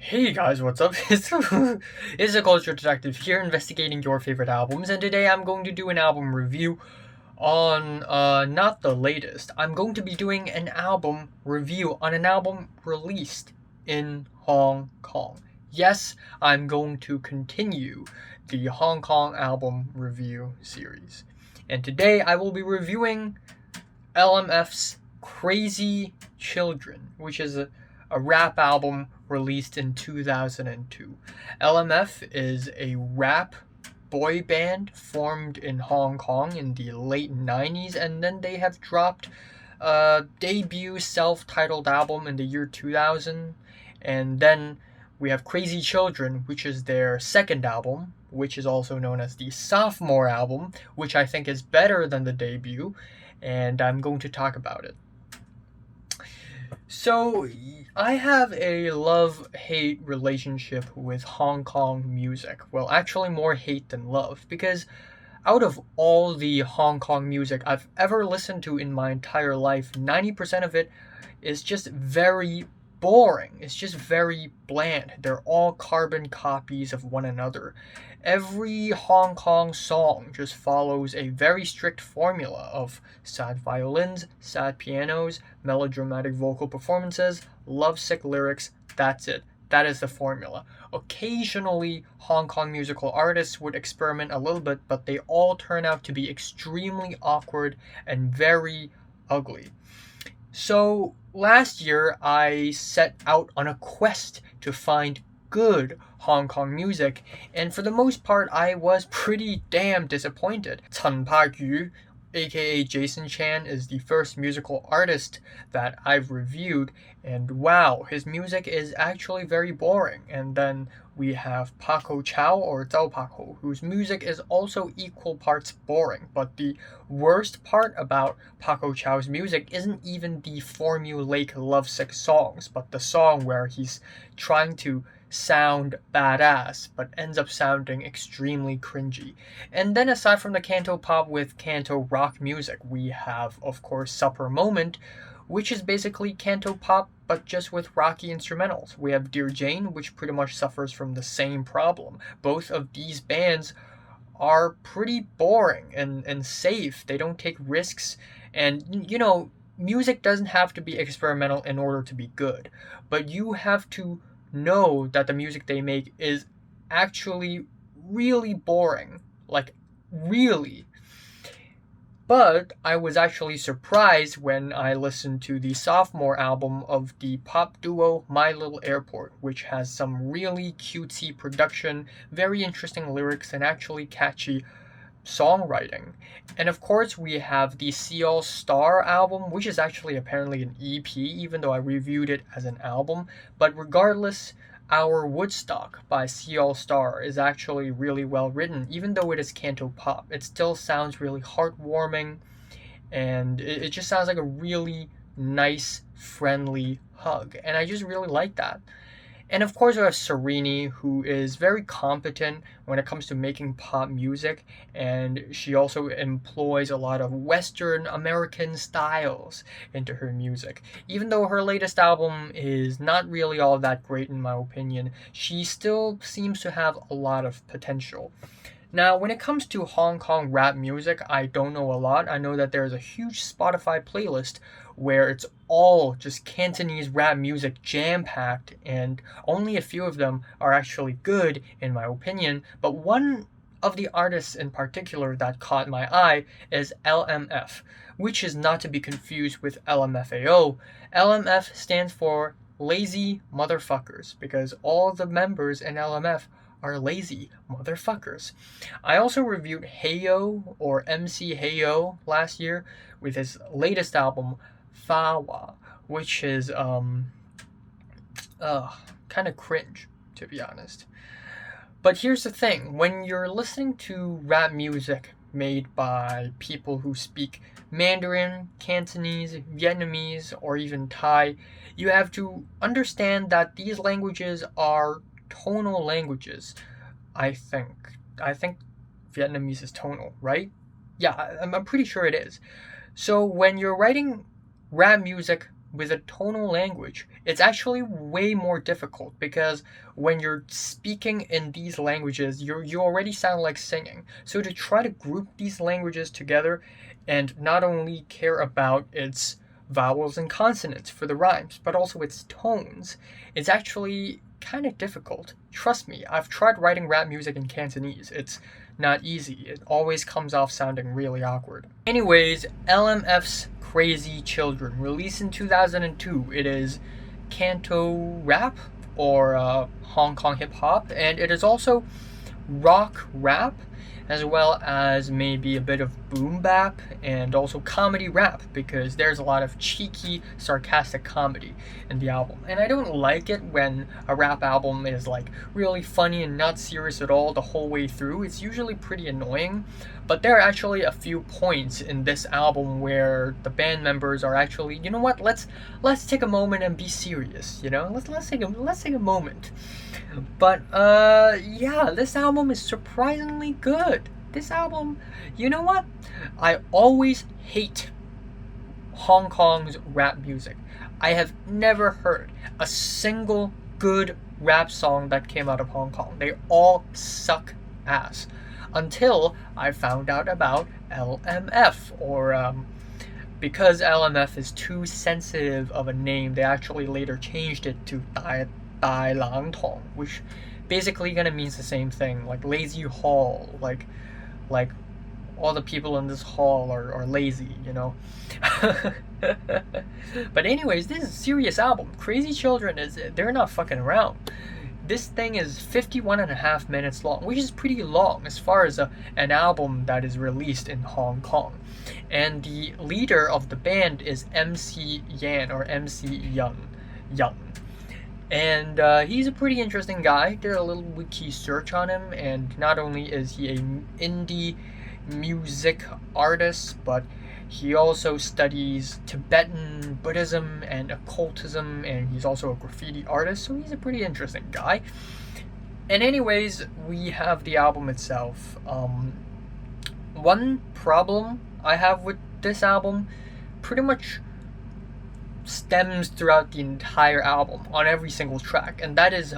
Hey guys, what's up? It's a culture detective here investigating your favorite albums, and today I'm going to do an album review on not the latest. I'm going to be doing an album review on an album released in Hong Kong. Yes, I'm going to continue the Hong Kong album review series. And today I will be reviewing LMF's Crazy Children, which is a rap album released in 2002. LMF is a rap boy band formed in Hong Kong in the late 90s, and then they have dropped a debut self-titled album in the year 2000, and then we have Crazy Children, which is their second album, which is also known as the sophomore album, which I think is better than the debut, and I'm going to talk about it. So, I have a love-hate relationship with Hong Kong music. Well, actually more hate than love, because out of all the Hong Kong music I've ever listened to in my entire life, 90% of it is just very boring. It's just very bland. They're all carbon copies of one another. Every Hong Kong song just follows a very strict formula of sad violins, sad pianos, melodramatic vocal performances, lovesick lyrics. That's it. That is the formula. Occasionally, Hong Kong musical artists would experiment a little bit, but they all turn out to be extremely awkward and very ugly. So, last year, I set out on a quest to find good Hong Kong music, and for the most part, I was pretty damn disappointed. Chen Pa-yu, aka Jason Chan, is the first musical artist that I've reviewed, and wow, his music is actually very boring. And then we have Paco Chow, or Zhao Paco, whose music is also equal parts boring. But the worst part about Paco Chow's music isn't even the formulaic lovesick songs, but the song where he's trying to sound badass but ends up sounding extremely cringy. And then aside from the canto pop with canto rock music, we have of course Supper Moment, which is basically canto pop but just with rocky instrumentals. We have Dear Jane, which pretty much suffers from the same problem. Both of these bands are pretty boring and safe. They don't take risks, and music doesn't have to be experimental in order to be good, but you have to know that the music they make is actually really boring. Like, really. But I was actually surprised when I listened to the sophomore album of the pop duo My Little Airport, which has some really cutesy production, very interesting lyrics, and actually catchy songwriting. And of course, we have the Seal Star album, which is actually apparently an EP, even though I reviewed it as an album. But regardless, Our Woodstock by Seal Star is actually really well written, even though it is canto pop. It still sounds really heartwarming, and it just sounds like a really nice, friendly hug. And I just really like that. And of course, we have Serini, who is very competent when it comes to making pop music, and she also employs a lot of Western American styles into her music. Even though her latest album is not really all that great, in my opinion, she still seems to have a lot of potential. Now, when it comes to Hong Kong rap music, I don't know a lot. I know that there's a huge Spotify playlist where it's all just Cantonese rap music jam-packed, and only a few of them are actually good, in my opinion. But one of the artists in particular that caught my eye is LMF, which is not to be confused with LMFAO. LMF stands for Lazy Motherfuckers, because all the members in LMF are lazy motherfuckers. I also reviewed Heyo, or MC Heyo, last year with his latest album, Fawa, which is kind of cringe, to be honest. But here's the thing, when you're listening to rap music made by people who speak Mandarin, Cantonese, Vietnamese, or even Thai, you have to understand that these languages are tonal languages. I think Vietnamese is tonal, right? Yeah, I'm pretty sure it is. So when you're writing rap music with a tonal language, it's actually way more difficult because when you're speaking in these languages, you already sound like singing. So to try to group these languages together and not only care about its vowels and consonants for the rhymes, but also its tones, it's actually kind of difficult. Trust me, I've tried writing rap music in Cantonese. It's not easy. It always comes off sounding really awkward. Anyways, LMF's Crazy Children, released in 2002. It is Canto rap or Hong Kong hip hop, and it is also rock rap, as well as maybe a bit of Boombap and also comedy rap, because there's a lot of cheeky, sarcastic comedy in the album. And I don't like it when a rap album is like really funny and not serious at all the whole way through. It's usually pretty annoying. But there are actually a few points in this album where the band members are actually, you know what, let's take a moment and be serious, you know? Let's take a moment. But yeah, this album is surprisingly good. This album, you know what? I always hate Hong Kong's rap music. I have never heard a single good rap song that came out of Hong Kong. They all suck ass. Until I found out about LMF, or because LMF is too sensitive of a name, they actually later changed it to Dai Lang Tong, which basically kind of means the same thing, like lazy hall, like all the people in this hall are lazy, you know. But anyways, this is a serious album. Crazy Children they're not fucking around. This thing is 51.5 minutes long, which is pretty long as far as an album that is released in Hong Kong. And the leader of the band is MC Yan, or MC Young. And he's a pretty interesting guy. Did a little wiki search on him, and not only is he an indie music artist, but he also studies Tibetan Buddhism and occultism, and he's also a graffiti artist, so he's a pretty interesting guy. And anyways, we have the album itself. One problem I have with this album pretty much stems throughout the entire album on every single track, and that is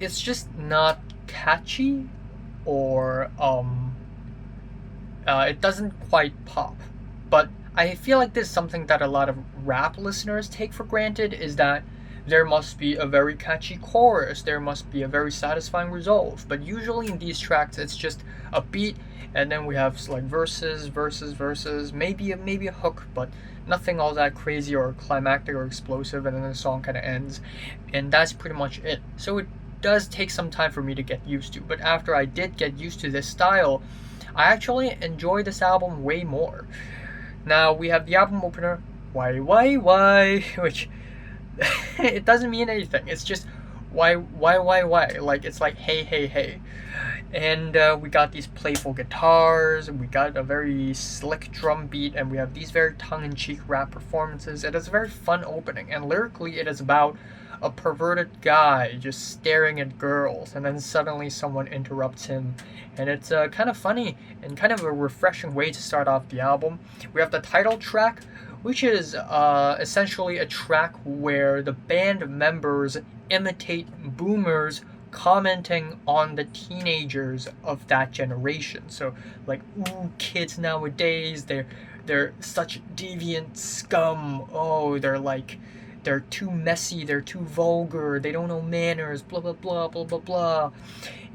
it's just not catchy, or it doesn't quite pop. But I feel like this is something that a lot of rap listeners take for granted, is that there must be a very catchy chorus, there must be a very satisfying resolve. But usually in these tracks, it's just a beat, and then we have like verses, maybe a hook, but nothing all that crazy or climactic or explosive, and then the song kind of ends, and that's pretty much it. So it does take some time for me to get used to, but after I did get used to this style, I actually enjoy this album way more. Now we have the album opener, Why, which it doesn't mean anything. It's just why, like it's like hey. And we got these playful guitars, we got a very slick drum beat, and we have these very tongue-in-cheek rap performances. It is a very fun opening, and lyrically it is about a perverted guy just staring at girls, and then suddenly someone interrupts him, and it's kind of funny and kind of a refreshing way to start off the album. We have the title track, which is essentially a track where the band members imitate boomers commenting on the teenagers of that generation. So like, ooh, kids nowadays, they're such deviant scum. Oh, they're too messy, they're too vulgar, they don't know manners, blah blah blah.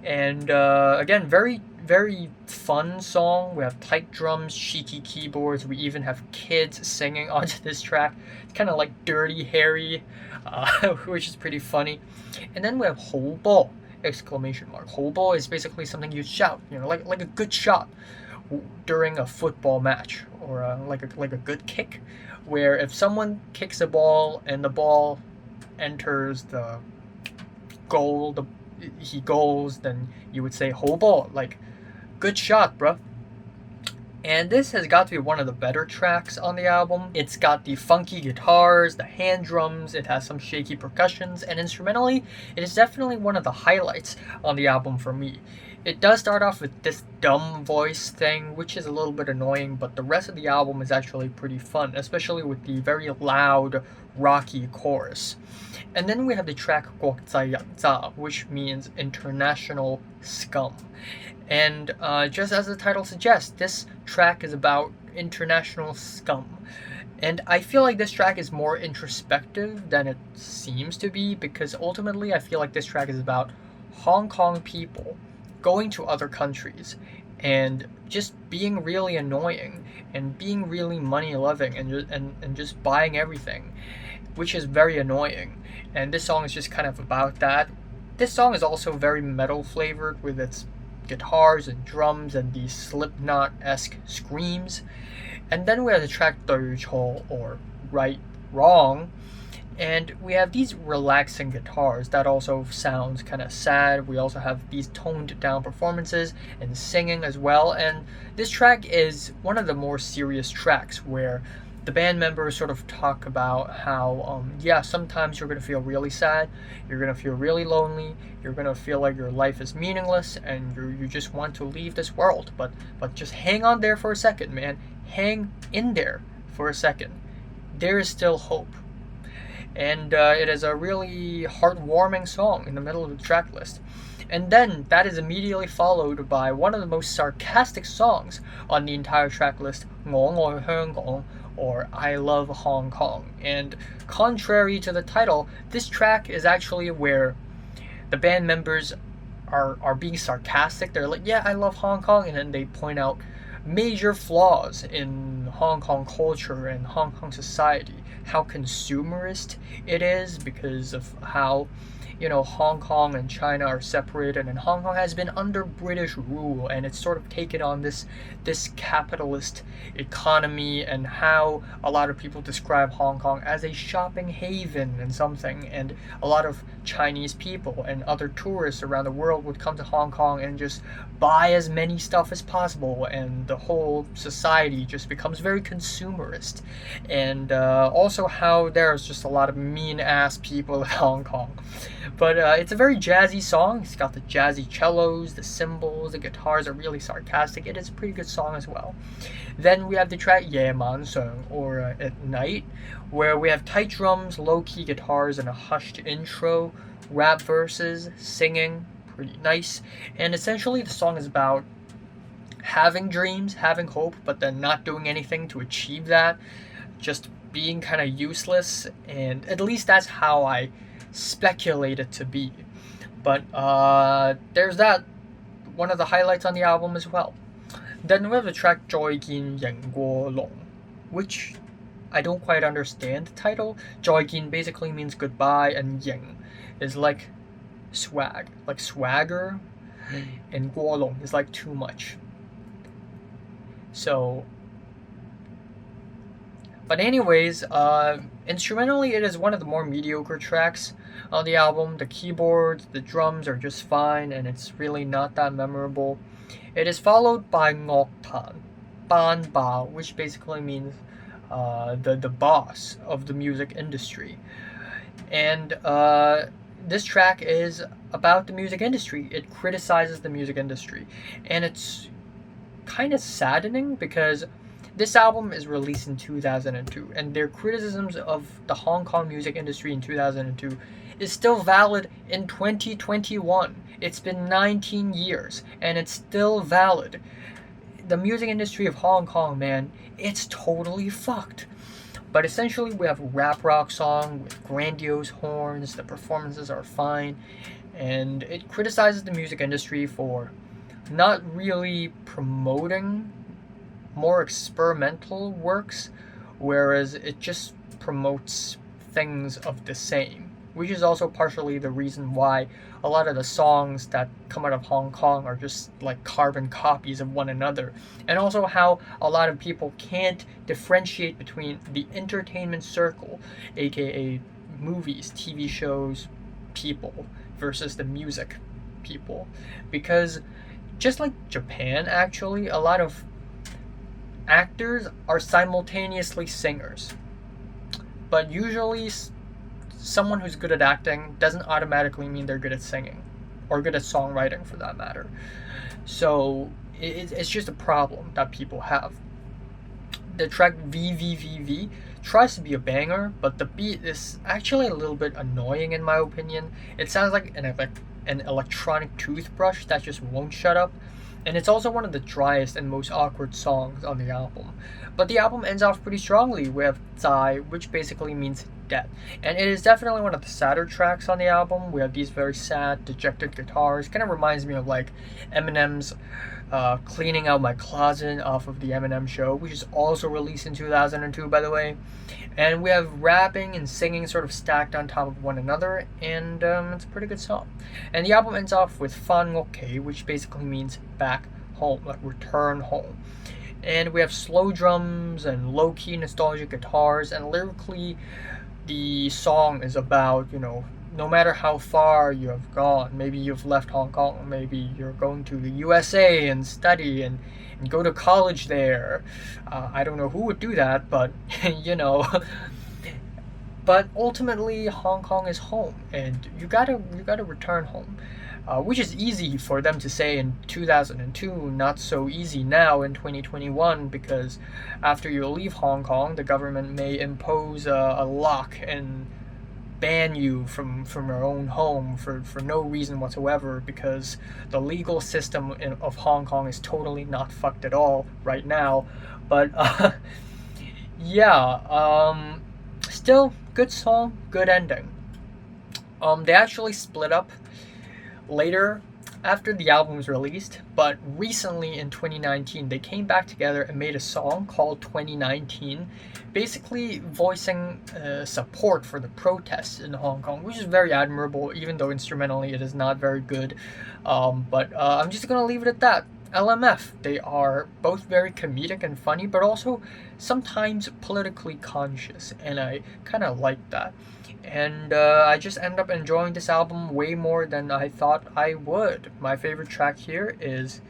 And again, very very fun song. We have tight drums, cheeky keyboards, we even have kids singing onto this track. It's kind of like Dirty Harry, which is pretty funny. And then we have "Hou Bo!" exclamation mark. "Hou Bo!" is basically something you shout, you know, like a good shot during a football match, or like a good kick, where if someone kicks a ball and the ball enters the goal, he goals, then you would say "Hou Bo!" like good shot, bruh. And this has got to be one of the better tracks on the album. It's got the funky guitars, the hand drums, it has some shaky percussions, and instrumentally, it is definitely one of the highlights on the album for me. It does start off with this dumb voice thing, which is a little bit annoying, but the rest of the album is actually pretty fun, especially with the very loud, rocky chorus. And then we have the track 國際人渣, which means international scum. And just as the title suggests, this track is about international scum. And I feel like this track is more introspective than it seems to be, because ultimately I feel like this track is about Hong Kong people going to other countries and just being really annoying and being really money loving and just buying everything, which is very annoying. And this song is just kind of about that. This song is also very metal flavored with its guitars and drums and these Slipknot-esque screams. And then we have the track 對錯, or right wrong, and we have these relaxing guitars that also sounds kind of sad. We also have these toned down performances and singing as well. And this track is one of the more serious tracks where the band members sort of talk about how sometimes you're going to feel really sad, you're going to feel really lonely, you're going to feel like your life is meaningless and you just want to leave this world, but just hang on there for a second, man. Hang in there for a second. There is still hope. And it is a really heartwarming song in the middle of the track list. And then that is immediately followed by one of the most sarcastic songs on the entire track list, 我愛香港, or I Love Hong Kong. And contrary to the title, this track is actually where the band members are being sarcastic. They're like, yeah, I love Hong Kong, and then they point out major flaws in Hong Kong culture and Hong Kong society, how consumerist it is because of how Hong Kong and China are separated, and Hong Kong has been under British rule, and it's sort of taken on this capitalist economy, and how a lot of people describe Hong Kong as a shopping haven and something, and a lot of Chinese people and other tourists around the world would come to Hong Kong and just buy as many stuff as possible, and the whole society just becomes very consumerist. And also how there's just a lot of mean ass people in Hong Kong. But it's a very jazzy song. It's got the jazzy cellos, the cymbals, the guitars are really sarcastic. It is a pretty good song as well. Then we have the track 夜晚上, or At Night, where we have tight drums, low-key guitars, and a hushed intro, rap verses, singing, pretty nice. And essentially the song is about having dreams, having hope, but then not doing anything to achieve that, just being kind of useless. And at least that's how I speculate it to be. But there's that, one of the highlights on the album as well. Then we have the track 再見螢過龍, which I don't quite understand the title. 再見 basically means goodbye, and 螢 is like swag, like swagger, and 過龍 is like too much. So, but anyways, instrumentally it is one of the more mediocre tracks on the album. The keyboards, the drums are just fine, and it's really not that memorable. It is followed by 樂壇班霸, which basically means the boss of the music industry. And this track is about the music industry. It criticizes the music industry, and it's kind of saddening because this album is released in 2002, and their criticisms of the Hong Kong music industry in 2002 is still valid in 2021. It's been 19 years, and it's still valid. The music industry of Hong Kong, man, it's totally fucked. But essentially, we have a rap rock song with grandiose horns, the performances are fine, and it criticizes the music industry for not really promoting more experimental works, whereas it just promotes things of the same, which is also partially the reason why a lot of the songs that come out of Hong Kong are just like carbon copies of one another, and also how a lot of people can't differentiate between the entertainment circle, aka movies, TV shows, people, versus the music people. Because just like Japan, actually, a lot of actors are simultaneously singers, but usually someone who's good at acting doesn't automatically mean they're good at singing, or good at songwriting for that matter. So It's just a problem that people have. The track VVVV tries to be a banger, but the beat is actually a little bit annoying in my opinion. It sounds like an electronic toothbrush that just won't shut up. And it's also one of the driest and most awkward songs on the album. But the album ends off pretty strongly with Zai, which basically means death. And it is definitely one of the sadder tracks on the album. We have these very sad, dejected guitars. Kind of reminds me of like Eminem's Cleaning Out My Closet off of the Eminem Show, which is also released in 2002, by the way. And we have rapping and singing sort of stacked on top of one another, and it's a pretty good song. And the album ends off with Fan Okay, which basically means back home, like return home. And we have slow drums and low-key nostalgic guitars, and lyrically, the song is about, no matter how far you have gone, maybe you've left Hong Kong, maybe you're going to the USA and study and go to college there. I don't know who would do that, but But ultimately, Hong Kong is home, and you gotta return home, which is easy for them to say in 2002, not so easy now in 2021, because after you leave Hong Kong, the government may impose a lock and ban you from your own home for no reason whatsoever, because the legal system of Hong Kong is totally not fucked at all right now. But still good song, good ending. They actually split up later after the album was released, but recently in 2019 they came back together and made a song called 2019, basically voicing support for the protests in Hong Kong, which is very admirable, even though instrumentally it is not very good. But I'm just gonna leave it at that. LMF, they are both very comedic and funny, but also sometimes politically conscious, and I kind of like that. And I just end up enjoying this album way more than I thought I would. My favorite track here is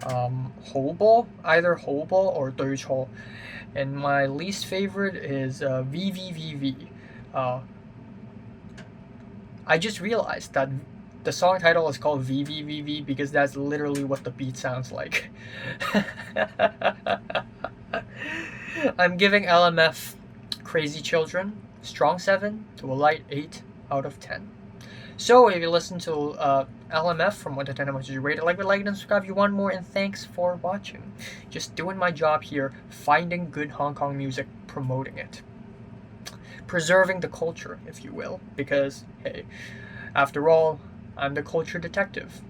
Hobo, either Hobo or 對錯. And my least favorite is VVVV. I just realized that the song title is called VVVV because that's literally what the beat sounds like. I'm giving LMF Crazy Children strong 7 to a light 8 out of 10. So if you listen to LMF from 1 to 10, how much did you rate it? Like and subscribe if you want more, and thanks for watching. Just doing my job here, finding good Hong Kong music, promoting it. Preserving the culture, if you will, because, hey, after all, I'm the culture detective.